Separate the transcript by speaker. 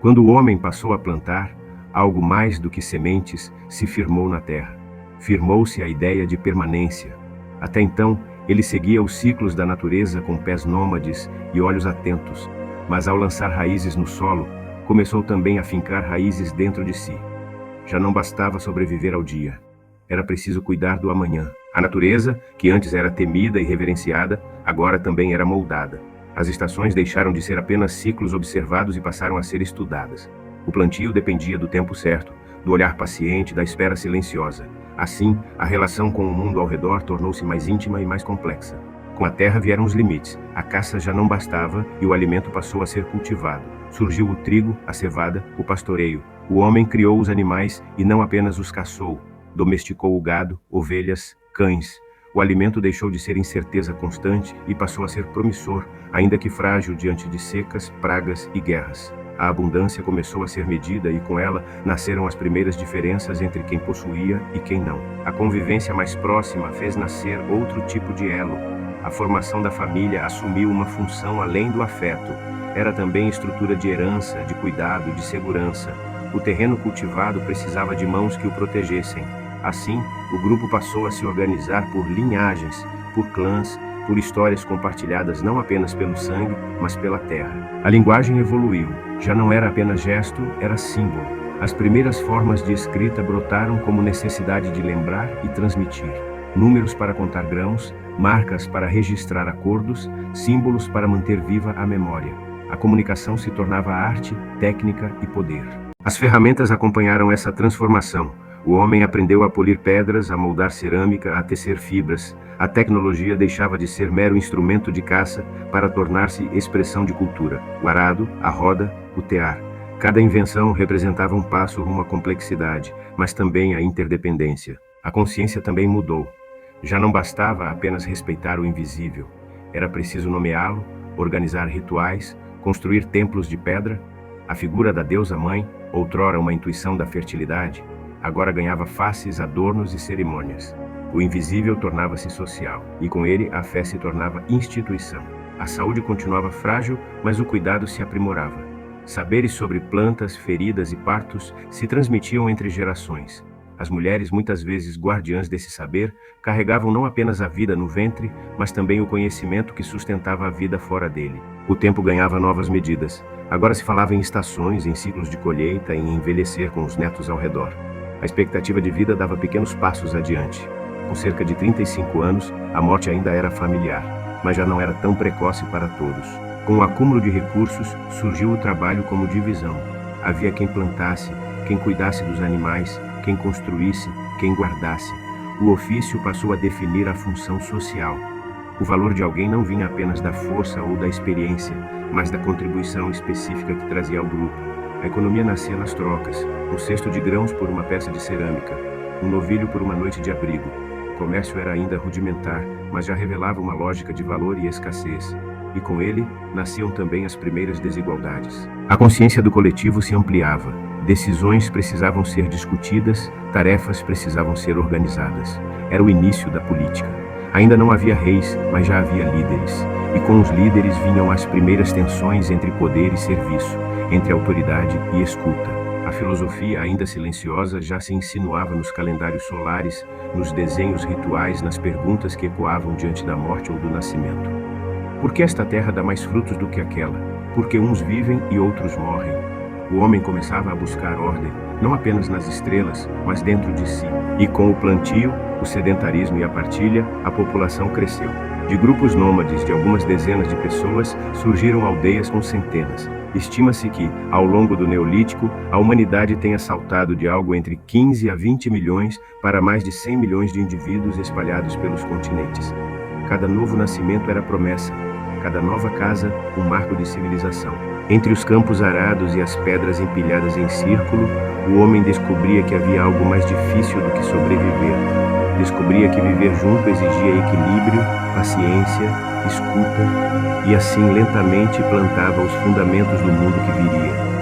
Speaker 1: Quando o homem passou a plantar, algo mais do que sementes se firmou na terra. Firmou-se a ideia de permanência. Até então, ele seguia os ciclos da natureza com pés nômades e olhos atentos, mas ao lançar raízes no solo, começou também a fincar raízes dentro de si. Já não bastava sobreviver ao dia. Era preciso cuidar do amanhã. A natureza, que antes era temida e reverenciada, agora também era moldada. As estações deixaram de ser apenas ciclos observados e passaram a ser estudadas. O plantio dependia do tempo certo, do olhar paciente, da espera silenciosa. Assim, a relação com o mundo ao redor tornou-se mais íntima e mais complexa. Com a terra vieram os limites. A caça já não bastava e o alimento passou a ser cultivado. Surgiu o trigo, a cevada, o pastoreio. O homem criou os animais e não apenas os caçou. Domesticou o gado, ovelhas, cães. O alimento deixou de ser incerteza constante e passou a ser promissor, ainda que frágil diante de secas, pragas e guerras. A abundância começou a ser medida e com ela nasceram as primeiras diferenças entre quem possuía e quem não. A convivência mais próxima fez nascer outro tipo de elo. A formação da família assumiu uma função além do afeto. Era também estrutura de herança, de cuidado, de segurança. O terreno cultivado precisava de mãos que o protegessem. Assim, o grupo passou a se organizar por linhagens, por clãs, por histórias compartilhadas não apenas pelo sangue, mas pela terra. A linguagem evoluiu. Já não era apenas gesto, era símbolo. As primeiras formas de escrita brotaram como necessidade de lembrar e transmitir. Números para contar grãos, marcas para registrar acordos, símbolos para manter viva a memória. A comunicação se tornava arte, técnica e poder. As ferramentas acompanharam essa transformação. O homem aprendeu a polir pedras, a moldar cerâmica, a tecer fibras. A tecnologia deixava de ser mero instrumento de caça para tornar-se expressão de cultura. O arado, a roda, o tear. Cada invenção representava um passo rumo à complexidade, mas também à interdependência. A consciência também mudou. Já não bastava apenas respeitar o invisível. Era preciso nomeá-lo, organizar rituais, construir templos de pedra. A figura da deusa-mãe, outrora uma intuição da fertilidade, agora ganhava faces, adornos e cerimônias. O invisível tornava-se social, e com ele a fé se tornava instituição. A saúde continuava frágil, mas o cuidado se aprimorava. Saberes sobre plantas, feridas e partos se transmitiam entre gerações. As mulheres, muitas vezes guardiãs desse saber, carregavam não apenas a vida no ventre, mas também o conhecimento que sustentava a vida fora dele. O tempo ganhava novas medidas. Agora se falava em estações, em ciclos de colheita, em envelhecer com os netos ao redor. A expectativa de vida dava pequenos passos adiante. Com cerca de 35 anos, a morte ainda era familiar, mas já não era tão precoce para todos. Com o acúmulo de recursos, surgiu o trabalho como divisão. Havia quem plantasse, quem cuidasse dos animais, quem construísse, quem guardasse. O ofício passou a definir a função social. O valor de alguém não vinha apenas da força ou da experiência, mas da contribuição específica que trazia ao grupo. A economia nascia nas trocas, um cesto de grãos por uma peça de cerâmica, um novilho por uma noite de abrigo. O comércio era ainda rudimentar, mas já revelava uma lógica de valor e escassez. E com ele, nasciam também as primeiras desigualdades. A consciência do coletivo se ampliava. Decisões precisavam ser discutidas, tarefas precisavam ser organizadas. Era o início da política. Ainda não havia reis, mas já havia líderes. E com os líderes vinham as primeiras tensões entre poder e serviço, entre autoridade e escuta. A filosofia, ainda silenciosa, já se insinuava nos calendários solares, nos desenhos rituais, nas perguntas que ecoavam diante da morte ou do nascimento. Por que esta terra dá mais frutos do que aquela? Porque uns vivem e outros morrem. O homem começava a buscar ordem, não apenas nas estrelas, mas dentro de si. E com o plantio, o sedentarismo e a partilha, a população cresceu. De grupos nômades de algumas dezenas de pessoas, surgiram aldeias com centenas. Estima-se que, ao longo do Neolítico, a humanidade tenha saltado de algo entre 15 a 20 milhões para mais de 100 milhões de indivíduos espalhados pelos continentes. Cada novo nascimento era promessa, cada nova casa um marco de civilização. Entre os campos arados e as pedras empilhadas em círculo, o homem descobria que havia algo mais difícil do que sobreviver. Descobria que viver junto exigia equilíbrio, paciência, escuta, e assim lentamente plantava os fundamentos do mundo que viria.